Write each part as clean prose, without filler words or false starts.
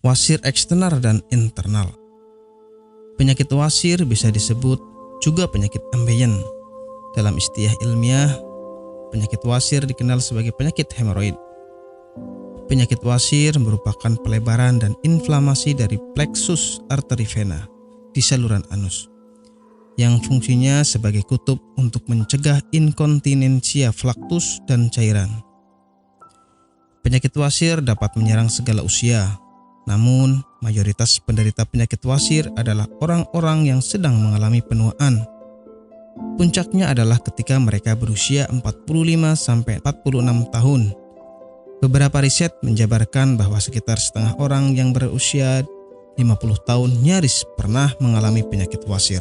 wasir eksternal dan internal. Penyakit wasir bisa disebut juga penyakit ambeien. Dalam istilah ilmiah, penyakit wasir dikenal sebagai penyakit hemoroid. Penyakit wasir merupakan pelebaran dan inflamasi dari plexus arteri vena di saluran anus, yang fungsinya sebagai kutub untuk mencegah inkontinensia flaktus dan cairan. Penyakit wasir dapat menyerang segala usia, namun mayoritas penderita penyakit wasir adalah orang-orang yang sedang mengalami penuaan. Puncaknya adalah ketika mereka berusia 45-46 tahun. Beberapa riset menjabarkan bahwa sekitar setengah orang yang berusia 50 tahun nyaris pernah mengalami penyakit wasir.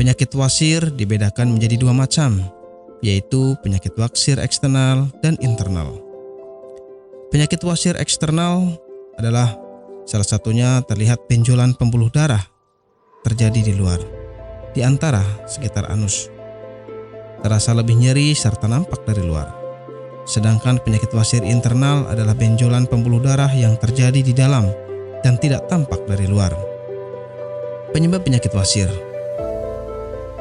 Penyakit wasir dibedakan menjadi dua macam, yaitu penyakit wasir eksternal dan internal. Penyakit wasir eksternal adalah salah satunya terlihat benjolan pembuluh darah terjadi di luar, di antara sekitar anus. Terasa lebih nyeri serta nampak dari luar. Sedangkan penyakit wasir internal adalah benjolan pembuluh darah yang terjadi di dalam dan tidak tampak dari luar. Penyebab penyakit wasir.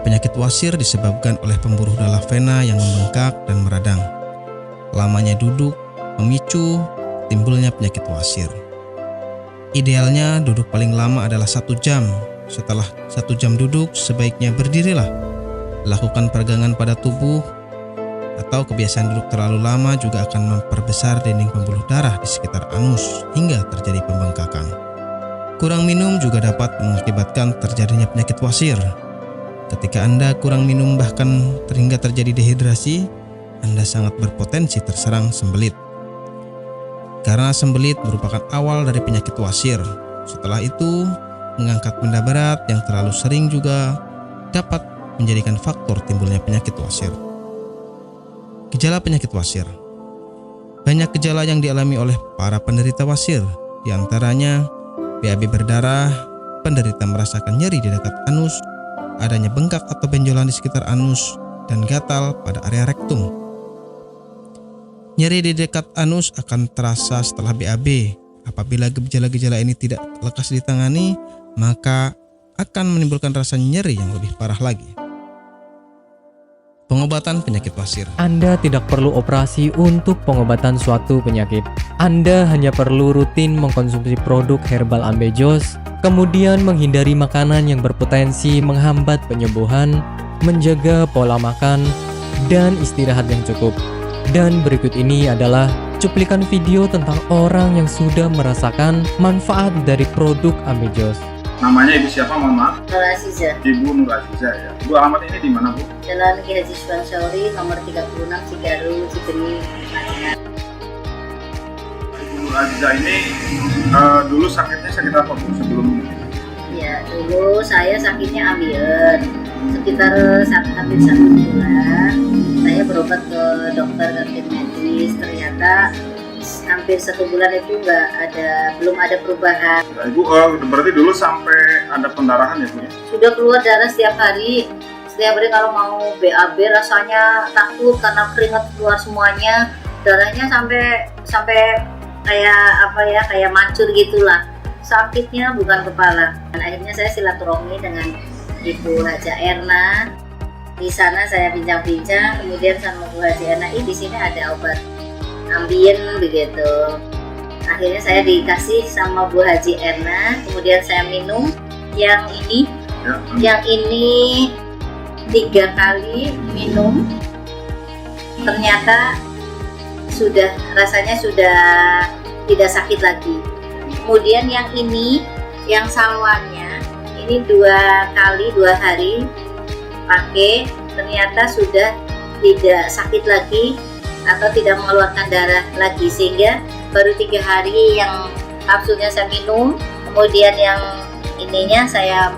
Penyakit wasir disebabkan oleh pembuluh darah vena yang membengkak dan meradang. Lamanya duduk memicu timbulnya penyakit wasir. Idealnya duduk paling lama adalah 1 jam. Setelah 1 jam duduk, sebaiknya berdirilah. Lakukan peregangan pada tubuh, atau kebiasaan duduk terlalu lama juga akan memperbesar dinding pembuluh darah di sekitar anus hingga terjadi pembengkakan. Kurang minum juga dapat mengakibatkan terjadinya penyakit wasir. Ketika Anda kurang minum bahkan hingga terjadi dehidrasi, Anda sangat berpotensi terserang sembelit. Karena sembelit merupakan awal dari penyakit wasir. Setelah itu, mengangkat benda berat yang terlalu sering juga dapat menjadikan faktor timbulnya penyakit wasir. Gejala penyakit wasir. Banyak gejala yang dialami oleh para penderita wasir, di antaranya BAB berdarah, penderita merasakan nyeri di dekat anus, adanya bengkak atau benjolan di sekitar anus, dan gatal pada area rektum. Nyeri di dekat anus akan terasa setelah BAB. Apabila gejala-gejala ini tidak lekas ditangani, maka akan menimbulkan rasa nyeri yang lebih parah lagi. Pengobatan penyakit wasir. Anda tidak perlu operasi untuk pengobatan suatu penyakit. Anda hanya perlu rutin mengkonsumsi produk herbal Ambejos, kemudian menghindari makanan yang berpotensi menghambat penyembuhan, menjaga pola makan, dan istirahat yang cukup. Dan berikut ini adalah cuplikan video tentang orang yang sudah merasakan manfaat dari produk Ambejos. Namanya Ibu siapa, mohon maaf? Nur Aziza. Ibu Nur Aziza ya. Bu, alamat ini di mana, Bu? Jalan Ki Haji Suwansori, nomor 36, Cigaru, Cibeni, Madinah. Ibu Nur Aziza ini dulu sakitnya sakit apa, Bu, sebelum ini? Ya, dulu saya sakitnya ambeien. Sekitar hampir 1 bulan, saya berobat ke dokter kantin medis. Ternyata hampir 1 bulan itu belum ada perubahan. Nah, Ibu berarti dulu sampai ada pendarahan ya, Bu ya? Sudah keluar darah setiap hari. Setiap hari kalau mau BAB rasanya takut karena keringat keluar semuanya. Darahnya sampai kayak mancur gitulah. Sakitnya bukan kepala. Dan akhirnya saya silaturahmi dengan Ibu Haja Erna. Di sana saya bincang-bincang, kemudian sama Bu Haji Erna, di sini ada obat ambien begitu. Akhirnya saya dikasih sama Bu Haji Erna, kemudian saya minum yang ini. Yang ini 3 kali minum, ternyata rasanya sudah tidak sakit lagi. Kemudian yang ini, yang salwannya, ini 2 kali 2 hari pakai, ternyata sudah tidak sakit lagi atau tidak mengeluarkan darah lagi, sehingga baru 3 hari yang kapsulnya saya minum, kemudian yang ininya saya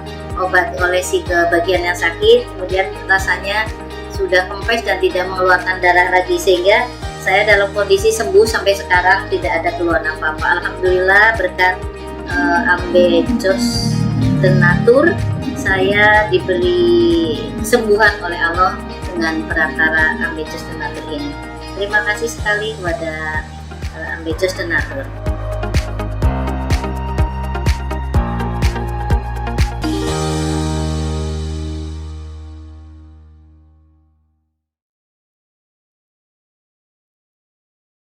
olesi ke bagian yang sakit, kemudian rasanya sudah kempes dan tidak mengeluarkan darah lagi, sehingga saya dalam kondisi sembuh sampai sekarang, tidak ada keluhan apa-apa. Alhamdulillah berkat Ambejos Tenatur, saya diberi kesembuhan oleh Allah dengan perantara Ambejos Tenatur ini. Terima kasih sekali kepada Ambejos Tenatur.